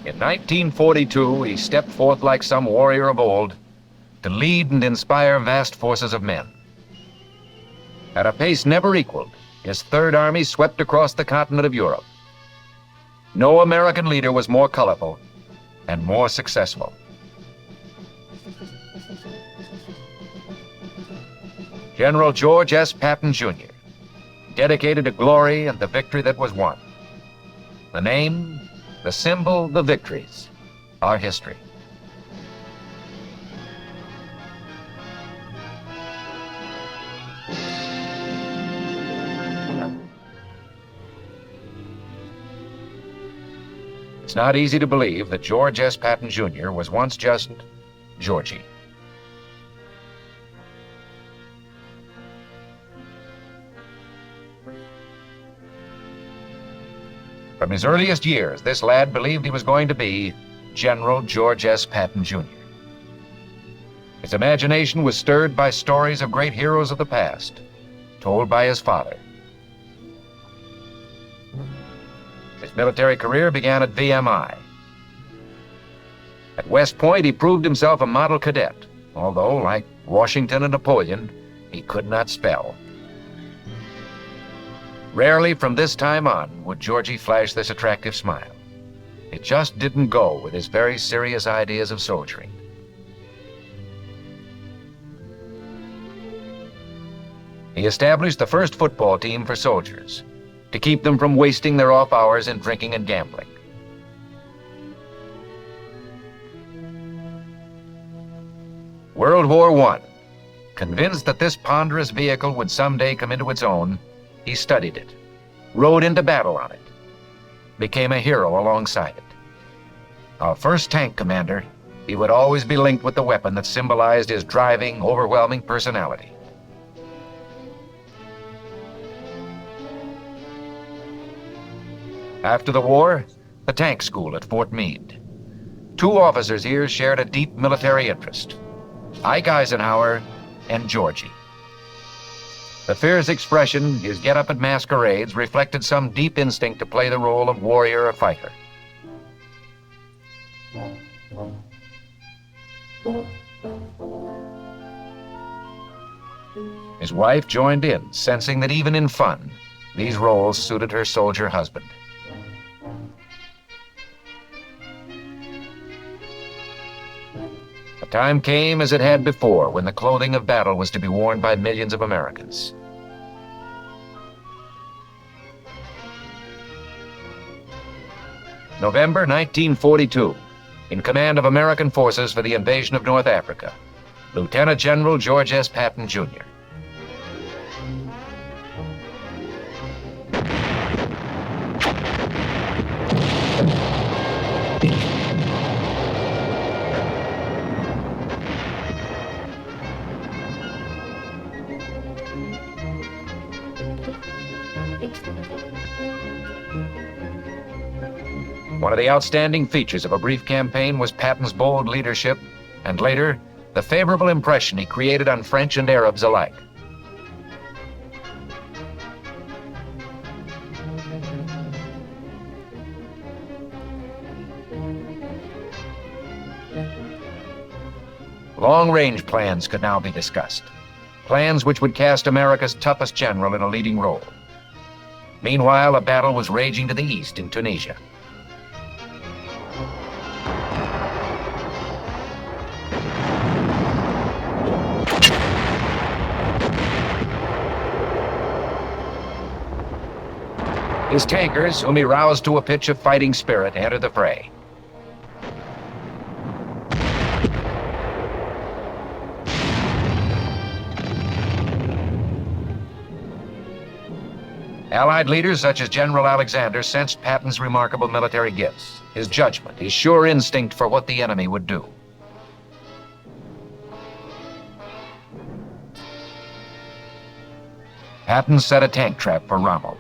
In 1942, he stepped forth like some warrior of old to lead and inspire vast forces of men. At a pace never equaled, his Third Army swept across the continent of Europe. No American leader was more colorful and more successful. General George S. Patton, Jr., dedicated to glory and the victory that was won. The name, the symbol, the victories, our history. It's not easy to believe that George S. Patton, Jr. was once just Georgie. From his earliest years, this lad believed he was going to be General George S. Patton, Jr. His imagination was stirred by stories of great heroes of the past, told by his father. His military career began at VMI. At West Point, he proved himself a model cadet, although, like Washington and Napoleon, he could not spell. Rarely from this time on would Georgie flash this attractive smile. It just didn't go with his very serious ideas of soldiering. He established the first football team for soldiers to keep them from wasting their off hours in drinking and gambling. World War I. Convinced that this ponderous vehicle would someday come into its own, he studied it, rode into battle on it, became a hero alongside it. Our first tank commander, he would always be linked with the weapon that symbolized his driving, overwhelming personality. After the war, the tank school at Fort Meade. Two officers here shared a deep military interest, Ike Eisenhower and Georgie. The fierce expression, his get-up at masquerades, reflected some deep instinct to play the role of warrior or fighter. His wife joined in, sensing that even in fun, these roles suited her soldier husband. A time came, as it had before, when the clothing of battle was to be worn by millions of Americans. November 1942, in command of American forces for the invasion of North Africa, Lieutenant General George S. Patton, Jr. One of the outstanding features of a brief campaign was Patton's bold leadership, and later, the favorable impression he created on French and Arabs alike. Long-range plans could now be discussed, plans which would cast America's toughest general in a leading role. Meanwhile, a battle was raging to the east in Tunisia. His tankers, whom he roused to a pitch of fighting spirit, entered the fray. Allied leaders such as General Alexander sensed Patton's remarkable military gifts, his judgment, his sure instinct for what the enemy would do. Patton set a tank trap for Rommel.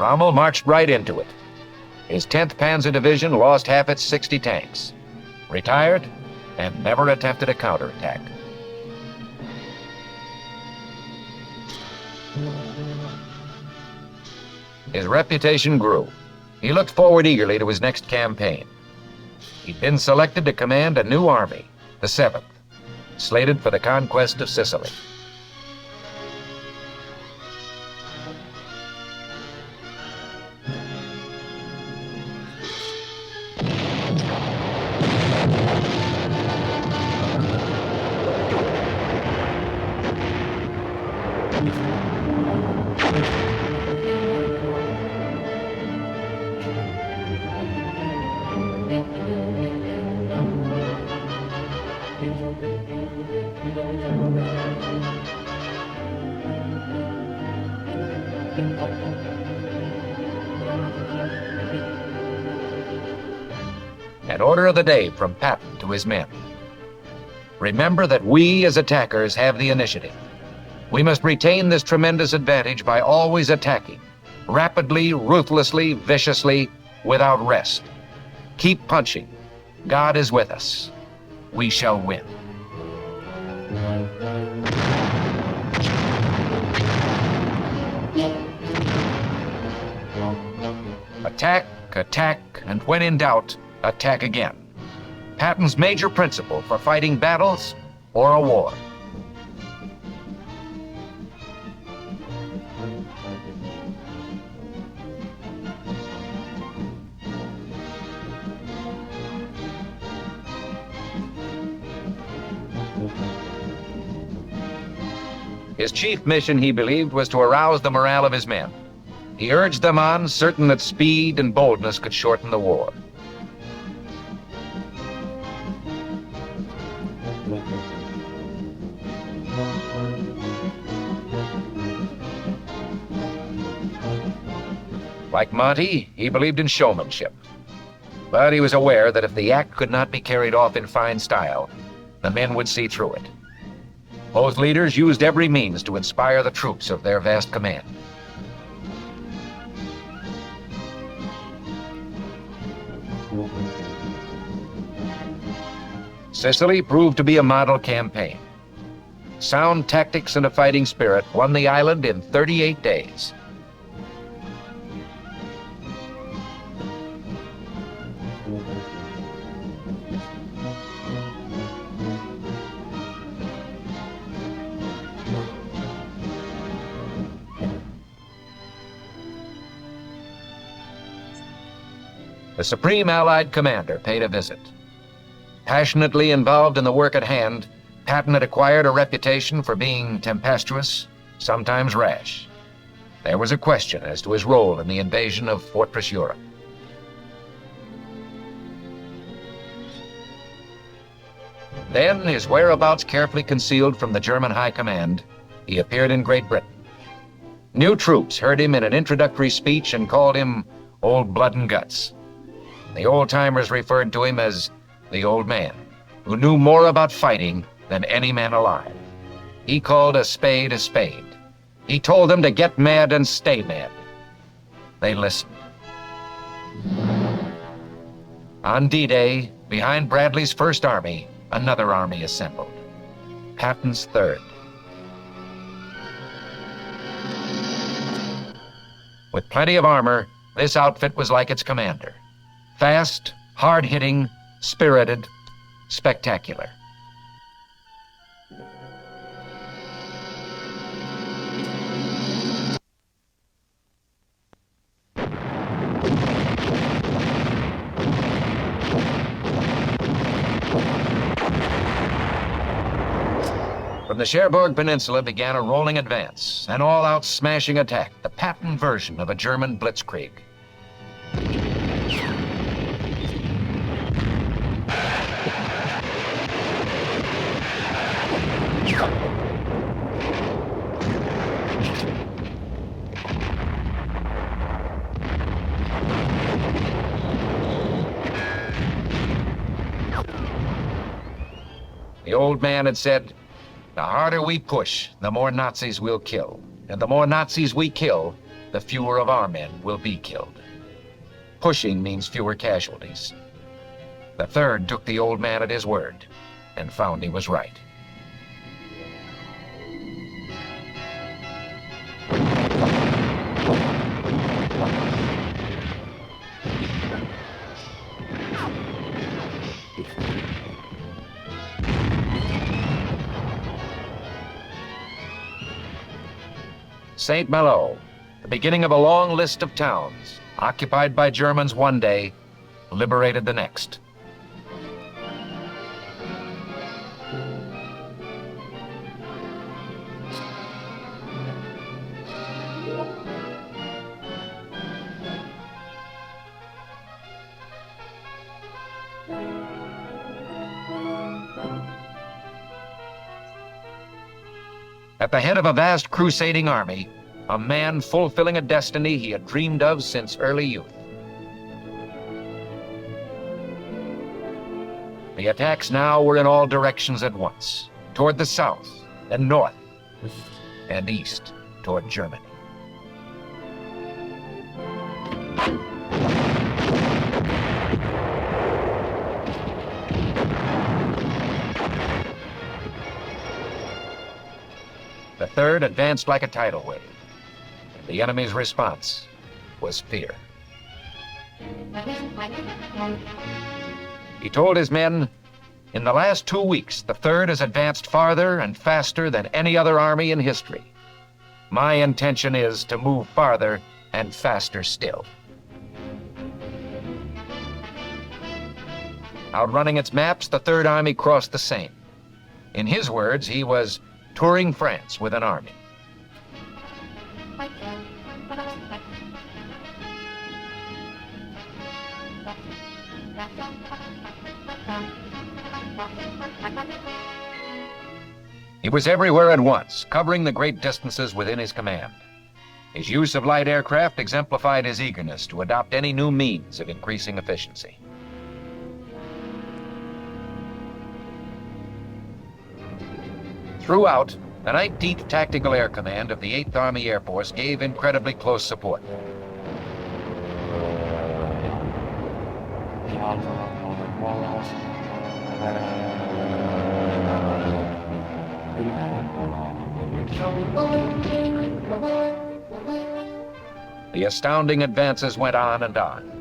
Rommel marched right into it. His 10th Panzer Division lost half its 60 tanks. Retired, and never attempted a counterattack. His reputation grew. He looked forward eagerly to his next campaign. He'd been selected to command a new army, the 7th, slated for the conquest of Sicily. An order of the day from Patton to his men. Remember that we as attackers have the initiative. We must retain this tremendous advantage by always attacking, rapidly, ruthlessly, viciously, without rest. Keep punching. God is with us. We shall win. Attack, attack, and when in doubt, attack again. Patton's major principle for fighting battles or a war. His chief mission, he believed, was to arouse the morale of his men. He urged them on, certain that speed and boldness could shorten the war. Like Monty, he believed in showmanship. But he was aware that if the act could not be carried off in fine style, the men would see through it. Both leaders used every means to inspire the troops of their vast command. Sicily proved to be a model campaign. Sound tactics and a fighting spirit won the island in 38 days. The Supreme Allied Commander paid a visit. Passionately involved in the work at hand, Patton had acquired a reputation for being tempestuous, sometimes rash. There was a question as to his role in the invasion of Fortress Europe. Then, his whereabouts carefully concealed from the German High Command, he appeared in Great Britain. New troops heard him in an introductory speech and called him Old Blood and Guts. The old-timers referred to him as the Old Man, who knew more about fighting than any man alive. He called a spade a spade. He told them to get mad and stay mad. They listened. On D-Day, behind Bradley's First Army, another army assembled. Patton's Third. With plenty of armor, this outfit was like its commander. Fast, hard-hitting, spirited, spectacular. From the Cherbourg Peninsula began a rolling advance, an all-out smashing attack, the Patton version of a German blitzkrieg. The old man had said, "The harder we push, the more Nazis we'll kill. And the more Nazis we kill, the fewer of our men will be killed." Pushing means fewer casualties. The Third took the old man at his word. and found he was right. St. Malo, the beginning of a long list of towns, occupied by Germans one day, liberated the next. At the head of a vast crusading army, a man fulfilling a destiny he had dreamed of since early youth. The attacks now were in all directions at once, toward the south and north, and east toward Germany. The third advanced like a tidal wave. The enemy's response was fear. He told his men, "In the last 2 weeks, the third has advanced farther and faster than any other army in history. My intention is to move farther and faster still." Outrunning its maps, the Third Army crossed the Seine. In his words, he was touring France with an army. He was everywhere at once, covering the great distances within his command. His use of light aircraft exemplified his eagerness to adopt any new means of increasing efficiency. Throughout, the 19th Tactical Air Command of the 8th Army Air Force gave incredibly close support. The astounding advances went on and on.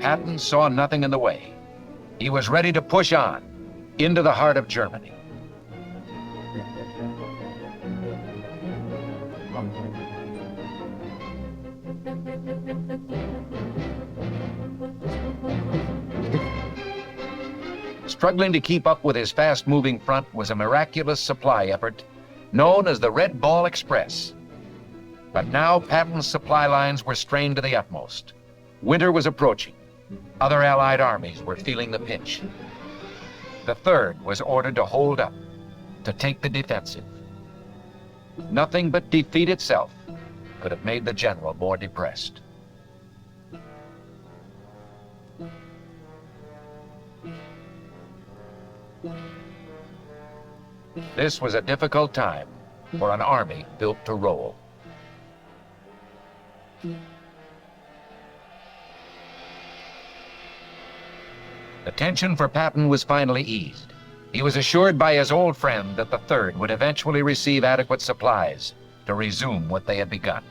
Patton saw nothing in the way. He was ready to push on into the heart of Germany. Struggling to keep up with his fast-moving front was a miraculous supply effort known as the Red Ball Express. But now Patton's supply lines were strained to the utmost. Winter was approaching. Other Allied armies were feeling the pinch. The Third was ordered to hold up, to take the defensive. Nothing but defeat itself could have made the general more depressed. This was a difficult time for an army built to roll. The tension for Patton was finally eased. He was assured by his old friend that the Third would eventually receive adequate supplies to resume what they had begun.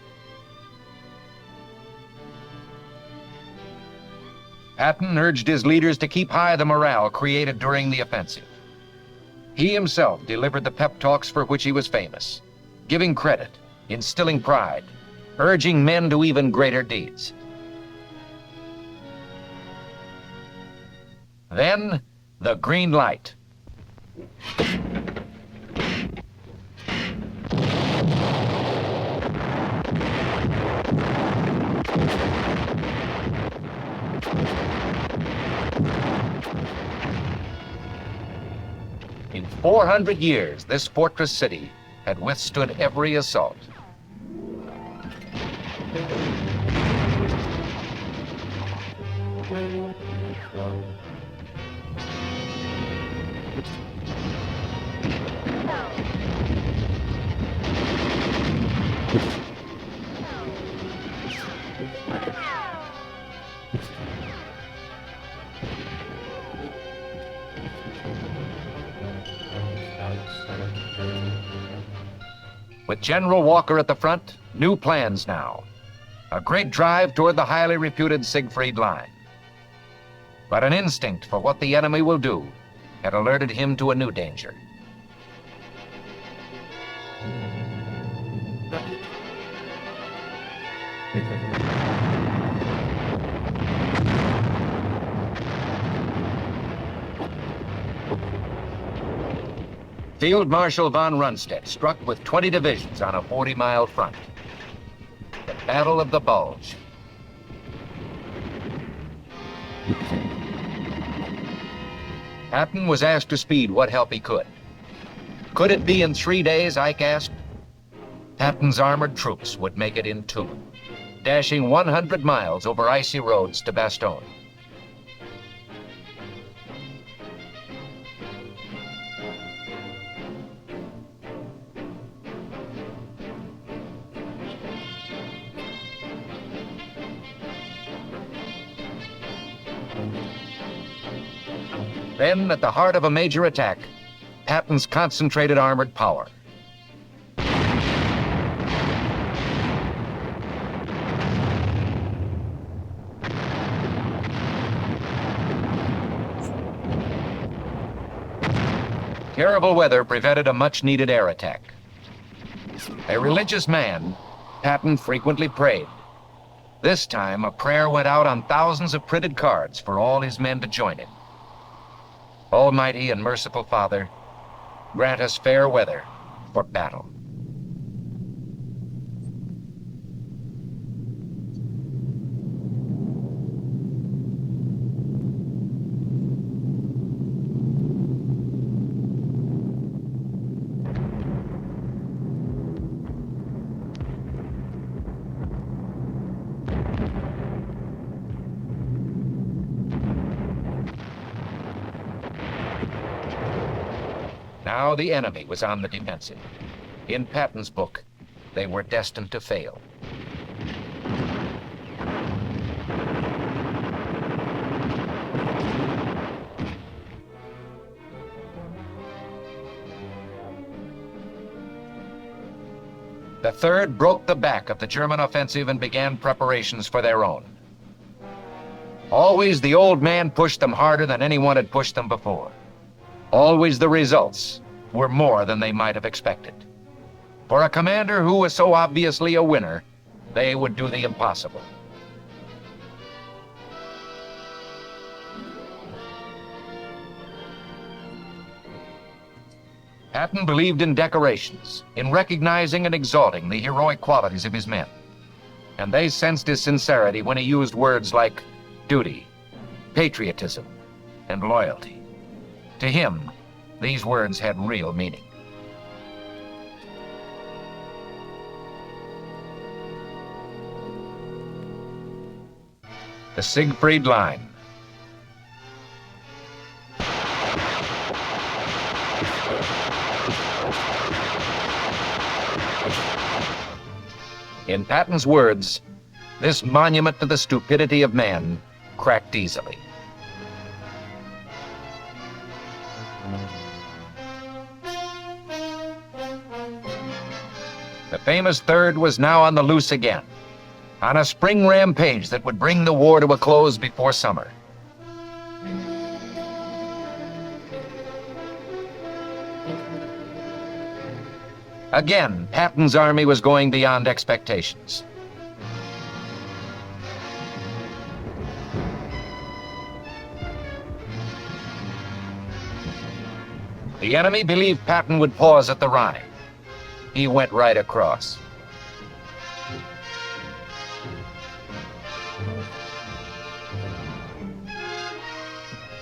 Patton urged his leaders to keep high the morale created during the offensive. He himself delivered the pep talks for which he was famous, giving credit, instilling pride, urging men to even greater deeds. Then, the green light. In 400 years, this fortress city had withstood every assault. With General Walker at the front, new plans now. A great drive toward the highly reputed Siegfried Line. But an instinct for what the enemy will do had alerted him to a new danger. Field Marshal von Rundstedt struck with 20 divisions on a 40-mile front. The Battle of the Bulge. Patton was asked to speed what help he could. Could it be in 3 days, Ike asked? Patton's armored troops would make it in 2, dashing 100 miles over icy roads to Bastogne. Then, at the heart of a major attack, Patton's concentrated armored power. Terrible weather prevented a much-needed air attack. A religious man, Patton frequently prayed. This time, a prayer went out on thousands of printed cards for all his men to join him. Almighty and merciful Father, grant us fair weather for battle. Now the enemy was on the defensive. In Patton's book, they were destined to fail. The 3rd broke the back of the German offensive and began preparations for their own. Always the old man pushed them harder than anyone had pushed them before. Always the results were more than they might have expected. For a commander who was so obviously a winner, they would do the impossible. Patton believed in decorations, in recognizing and exalting the heroic qualities of his men. And they sensed his sincerity when he used words like duty, patriotism, and loyalty. To him, these words had real meaning. The Siegfried Line. In Patton's words, this monument to the stupidity of man cracked easily. The famous 3rd was now on the loose again, on a spring rampage that would bring the war to a close before summer. Again, Patton's army was going beyond expectations. The enemy believed Patton would pause at the Rhine. He went right across.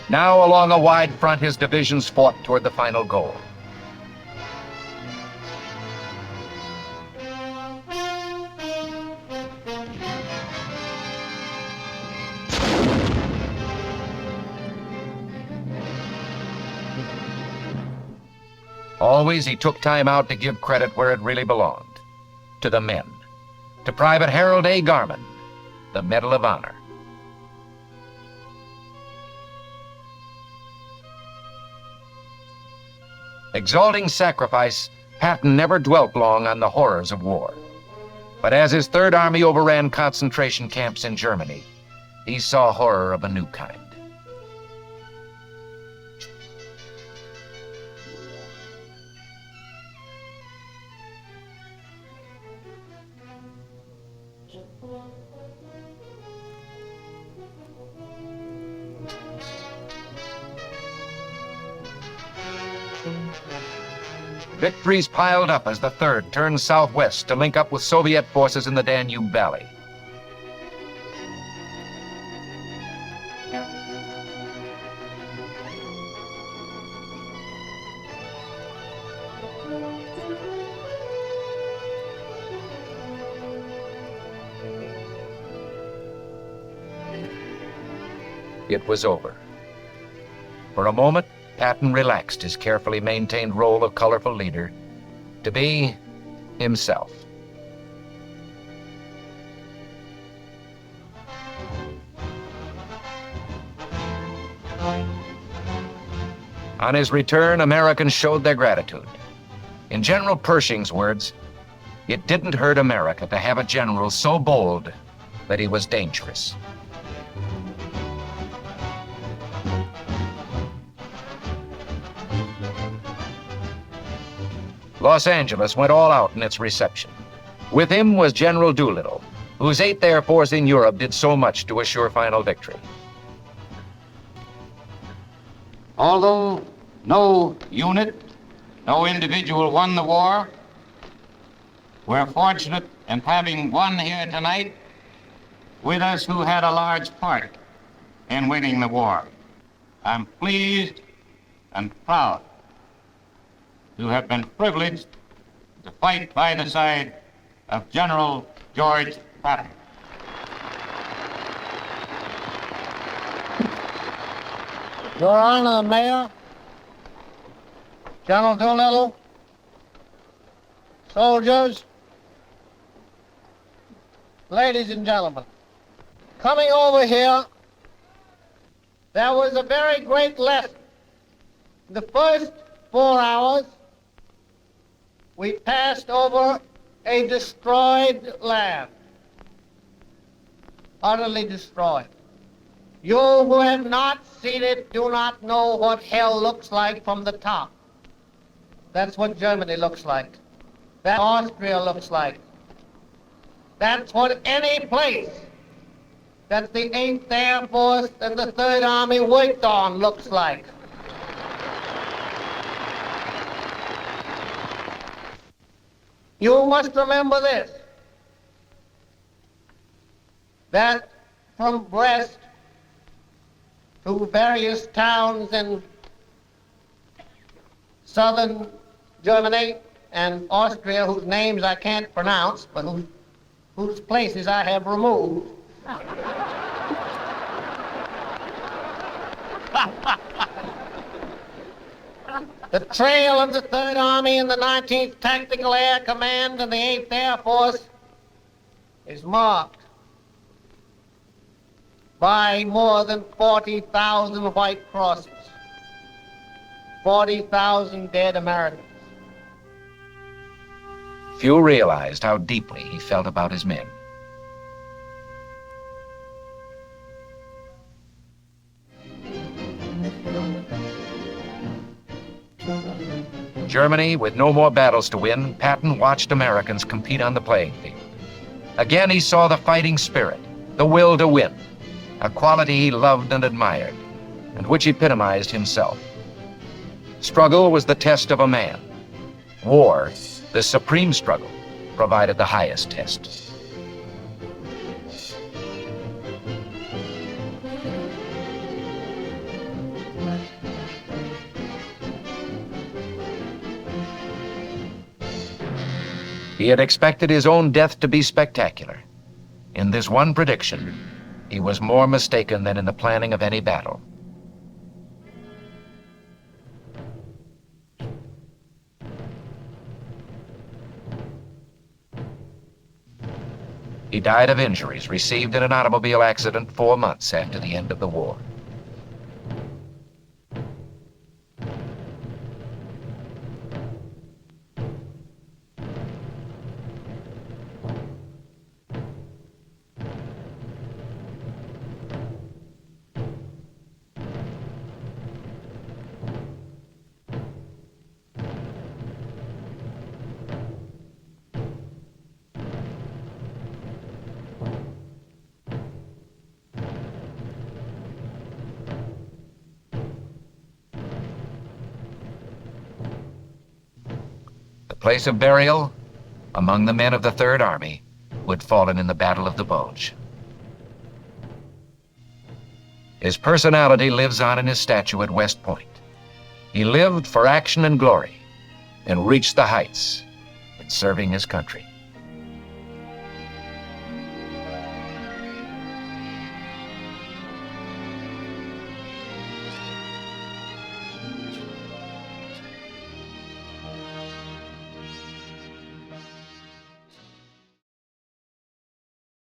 Now, along a wide front, his divisions fought toward the final goal. Always he took time out to give credit where it really belonged, to the men, to Private Harold A. Garman, the Medal of Honor. Exalting sacrifice, Patton never dwelt long on the horrors of war. But as his Third Army overran concentration camps in Germany, he saw horror of a new kind. Victories piled up as the Third turned southwest to link up with Soviet forces in the Danube Valley. It was over. For a moment, Patton relaxed his carefully maintained role of colorful leader to be himself. On his return, Americans showed their gratitude. In General Pershing's words, it didn't hurt America to have a general so bold that he was dangerous. Los Angeles went all out in its reception. With him was General Doolittle, whose 8th Air Force in Europe did so much to assure final victory. Although no unit, no individual won the war, we're fortunate in having one here tonight with us who had a large part in winning the war. I'm pleased and proud to have been privileged to fight by the side of General George Patton. Your Honor, Mayor, General Doolittle, soldiers, ladies and gentlemen, coming over here, there was a very great lesson. The first 4 hours, we passed over a destroyed land, utterly destroyed. You who have not seen it do not know what hell looks like from the top. That's what Germany looks like. That's what Austria looks like. That's what any place that the 8th Air Force and the 3rd Army worked on looks like. You must remember this, that from Brest to various towns in southern Germany and Austria, whose names I can't pronounce, but whose places I have removed, the trail of the 3rd Army and the 19th Tactical Air Command and the 8th Air Force is marked by more than 40,000 white crosses, 40,000 dead Americans. Few realized how deeply he felt about his men. Germany, with no more battles to win, Patton watched Americans compete on the playing field. Again, he saw the fighting spirit, the will to win, a quality he loved and admired, and which epitomized himself. Struggle was the test of a man. War, the supreme struggle, provided the highest test. He had expected his own death to be spectacular. In this one prediction, he was more mistaken than in the planning of any battle. He died of injuries received in an automobile accident 4 months after the end of the war. place of burial among the men of the Third Army who had fallen in the Battle of the Bulge. His personality lives on in his statue at West Point. He lived for action and glory and reached the heights in serving his country.